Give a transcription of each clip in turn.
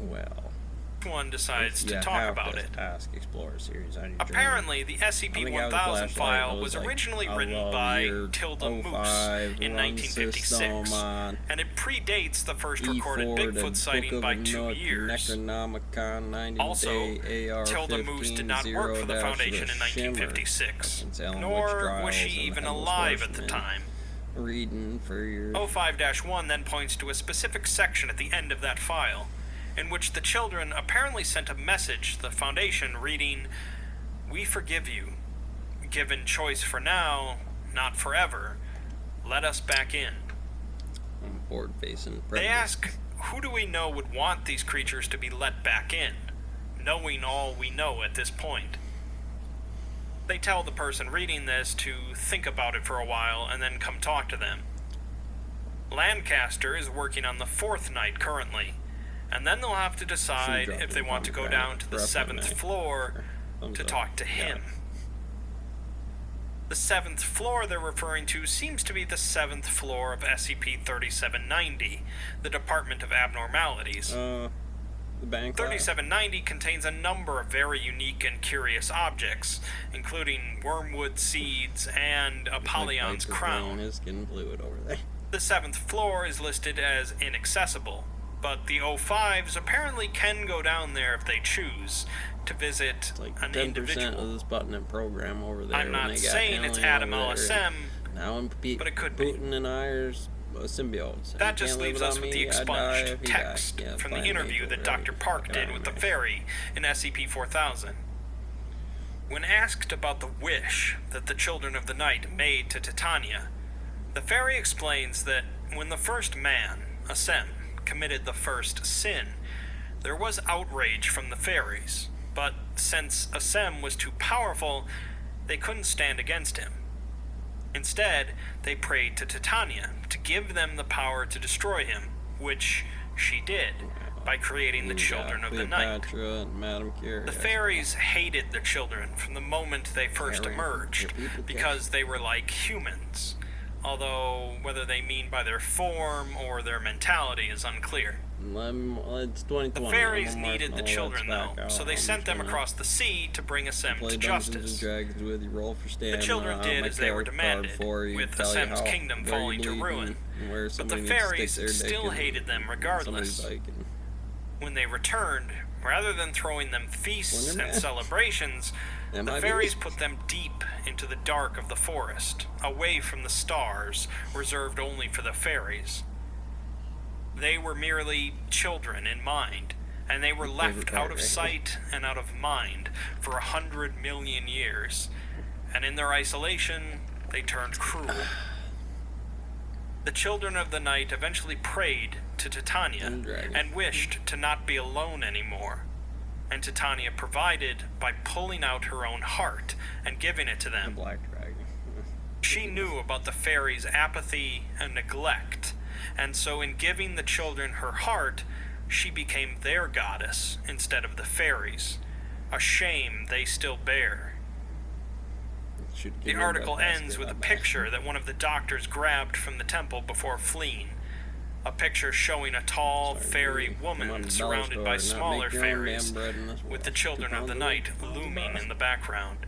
Well, one decides to talk about it. Ask Explorer Series on your Apparently, the SCP-1000 file was originally written by Tilda Moose in 1956, and it predates the first recorded Bigfoot sighting by 2 years. Also, Tilda Moose did not work for the Foundation in 1956, nor was she even alive at the time. Reading for your 05-1 then points to a specific section at the end of that file, in which the children apparently sent a message to the Foundation reading, "We forgive you. Given choice for now, not forever. Let us back in." forward-facing. They ask, who do we know would want these creatures to be let back in, knowing all we know at this point? They tell the person reading this to think about it for a while and then come talk to them. Lancaster is working on the 4th night currently, and then they'll have to decide if they want to go down to the 7th floor to talk to him. The 7th floor they're referring to seems to be the 7th floor of SCP-3790, the Department of Abnormalities. The bank 3790 contains a number of very unique and curious objects, including wormwood seeds and Apollyon's crown. Is getting fluid over there. The 7th floor is listed as inaccessible, but the O5s apparently can go down there if they choose to visit Like an 10% individual. of this Sputnik program over there. I'm not saying it's Adam LSM, now but it could be. Putin and I are symbiotes. That just leaves us with the expunged text from the interview that Dr. Park did with the fairy in SCP-4000. When asked about the wish that the Children of the Night made to Titania, the fairy explains that when the first man, Assem, committed the first sin, there was outrage from the fairies, but since Assem was too powerful, they couldn't stand against him. Instead, they prayed to Titania to give them the power to destroy him, which she did by creating the Children of the Night. The fairies hated the children from the moment they first emerged, because they were like humans, although whether they mean by their form or their mentality is unclear. It's 2020. The fairies needed the children, though, so they sent them across the sea to bring Assem to justice. The children did as they were demanded, with Assem's kingdom falling to ruin, but the fairies still hated them regardless. When they returned, rather than throwing them feasts and celebrations, the fairies put them deep into the dark of the forest, away from the stars, reserved only for the fairies. They were merely children in mind, and they were left out of sight and out of mind for 100 million years, and in their isolation, they turned cruel. The Children of the Night eventually prayed to Titania and wished to not be alone anymore, and Titania provided by pulling out her own heart and giving it to them. The Black Dragon. She knew about the fairies' apathy and neglect, and so in giving the children her heart, she became their goddess instead of the fairies, a shame they still bear. The article ends with a picture that one of the doctors grabbed from the temple before fleeing, a picture showing a tall fairy woman surrounded by smaller fairies, with the Children of the Night looming in the background.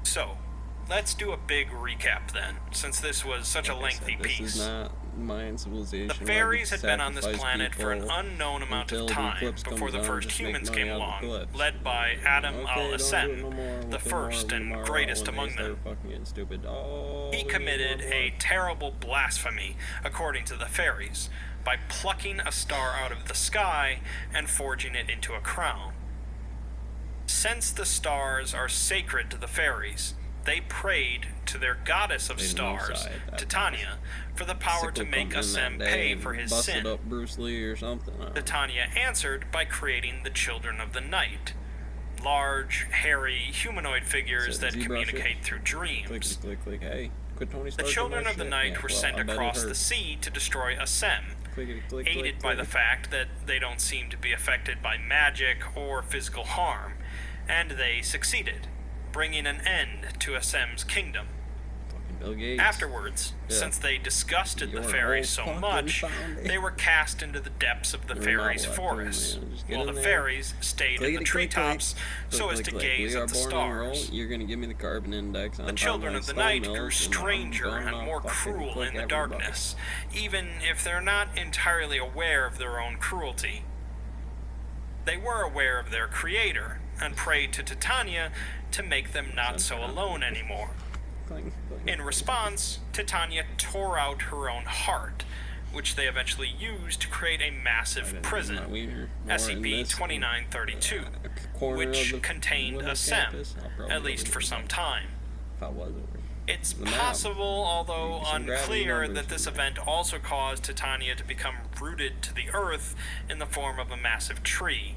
So, let's do a big recap then, since this was such a lengthy piece. This is not Mayan civilization. The fairies had been on this planet for an unknown amount of time before the first humans came along, led by Adam al-Assem, the first and greatest among them. He committed a terrible blasphemy, according to the fairies, by plucking a star out of the sky and forging it into a crown. Since the stars are sacred to the fairies, they prayed to their goddess of stars, Titania, for the power to make Assem pay for his sin. Up Bruce Lee or something. Titania answered by creating the Children of the Night, large, hairy, humanoid figures that communicate through dreams. Hey, the Children of the Night were sent across the sea to destroy Assem, aided by the fact that they don't seem to be affected by magic or physical harm, and they succeeded, bringing an end to Assem's kingdom. Bill Gates. Afterwards, since they disgusted the fairies so much, they were cast into the depths of the fairies' forest, while the fairies stayed in the treetops so as to gaze at the stars. You're going to give me the carbon index on the children of the night grew stranger and more cruel in the darkness, even if they're not entirely aware of their own cruelty. They were aware of their creator, and prayed to Titania to make them not so alone anymore. In response, Titania tore out her own heart, which they eventually used to create a massive prison, SCP-2932, which contained a SEM, at least for some time. It's possible, although unclear, that this event also caused Titania to become rooted to the earth in the form of a massive tree,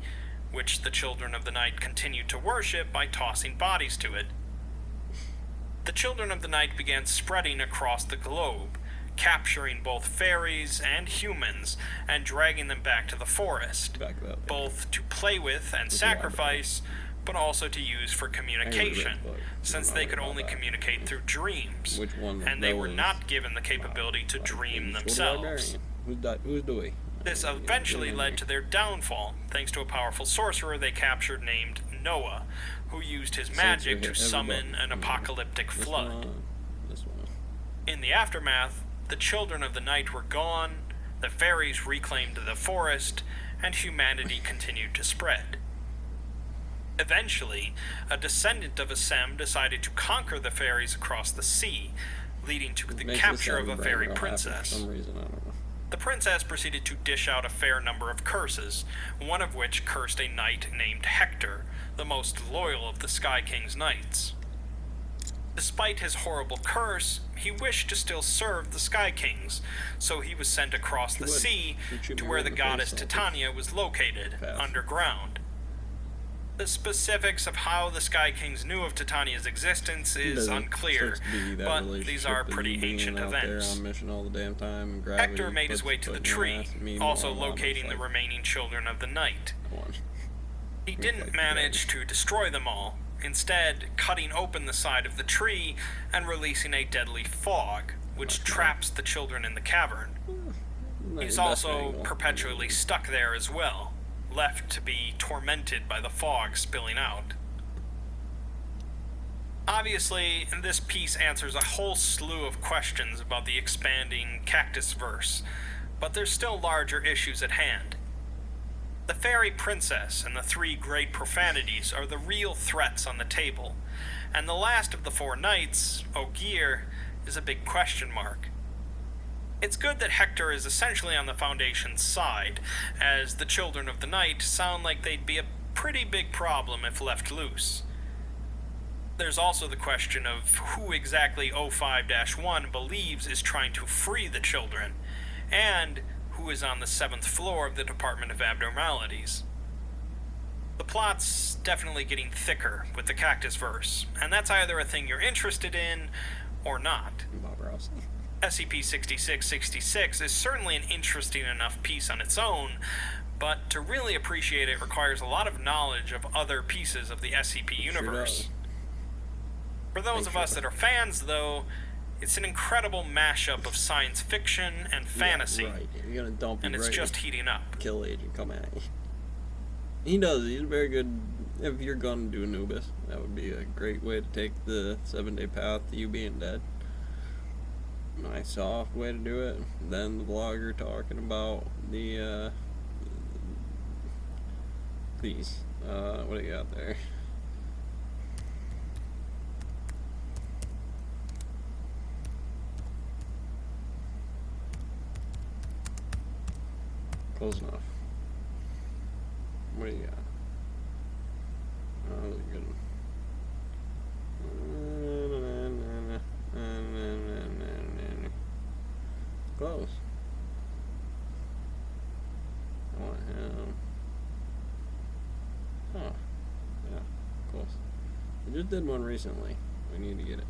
which the Children of the Night continued to worship by tossing bodies to it. The Children of the Night began spreading across the globe, capturing both fairies and humans and dragging them back to the forest, both to play with and sacrifice, but also to use for communication, since they could only communicate through dreams, and they were not given the capability to dream themselves. This eventually led to their downfall, thanks to a powerful sorcerer they captured named Noah, who used his magic to summon an apocalyptic flood. In the aftermath, the Children of the Night were gone, the fairies reclaimed the forest, and humanity continued to spread. Eventually, a descendant of Assem decided to conquer the fairies across the sea, leading to the capture of a fairy princess. The princess proceeded to dish out a fair number of curses, one of which cursed a knight named Hector, the most loyal of the Sky King's knights. Despite his horrible curse, he wished to still serve the Sky Kings, so he was sent across the sea to where the goddess Titania was located, underground. The specifics of how the Sky Kings knew of Titania's existence is unclear, but these are pretty ancient events. Hector made his way to the tree, also locating the remaining Children of the Night. He didn't manage to destroy them all, instead cutting open the side of the tree and releasing a deadly fog, which traps the children in the cavern. He's also perpetually stuck there as well, left to be tormented by the fog spilling out. Obviously, this piece answers a whole slew of questions about the expanding Cactus verse, but there's still larger issues at hand. The fairy princess and the three great profanities are the real threats on the table, and the last of the four knights, Ogier, is a big question mark. It's good that Hector is essentially on the Foundation's side, as the Children of the Night sound like they'd be a pretty big problem if left loose. There's also the question of who exactly O5-1 believes is trying to free the children, and who is on the 7th floor of the Department of Abnormalities. The plot's definitely getting thicker with the Cactus verse, and that's either a thing you're interested in or not. SCP-6666 is certainly an interesting enough piece on its own, but to really appreciate it requires a lot of knowledge of other pieces of the SCP universe. For those of us that are fans, though, it's an incredible mashup of science fiction and fantasy, You're gonna dump and it's just heating up. Kill agent come at you. He does. He's very good. If you're gonna do Anubis, that would be a great way to take the 7-day path to you being dead. Nice soft way to do it. Then the blogger talking about the please, what do you got there? Close enough. What do you got? Oh, that was a good one. Close. I want him. Oh. Yeah. Close. We just did one recently. We need to get it.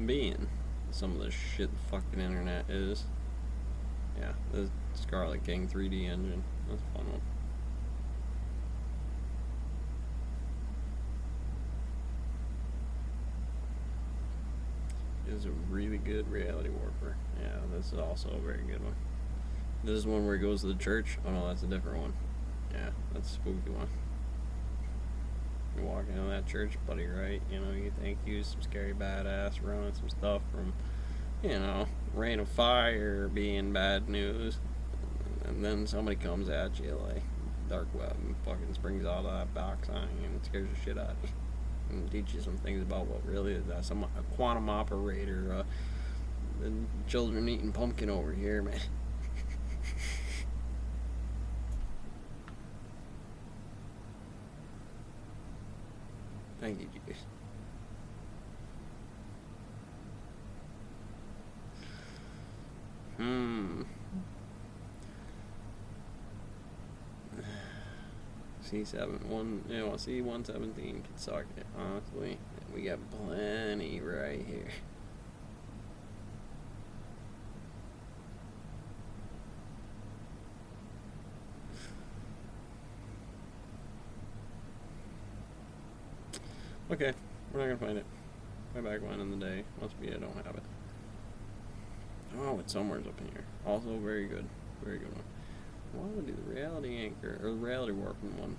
Being some of the shit the fucking internet is. Yeah, the Scarlet King 3D engine. That's a fun one. good reality warper. Yeah, this is also a very good one. This is one where he goes to the church. Oh no, that's a different one. Yeah, that's a spooky one. You walk into that church, buddy, right? You know, you think he was some scary badass running some stuff from, you know, rain of fire being bad news. And then somebody comes at you like dark web and fucking springs out of that box on you and scares the shit out of you. And teach you some things about what really is that. A quantum operator, and children eating pumpkin over here, man. Thank you, Jesus. C117 can suck it, honestly. We got plenty right here. Okay, we're not gonna find it. My back line in the day. Must be I don't have it. Oh, it's somewhere's up in here. Also very good. Very good one. I want to do the reality anchor, or the reality warping one.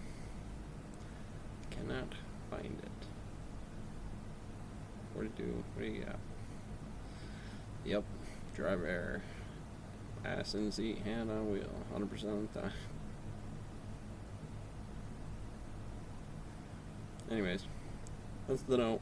Cannot find it. 42, what do you got? Yep, driver error. Ass in seat, hand on wheel, 100% of the time. Anyways, that's the note.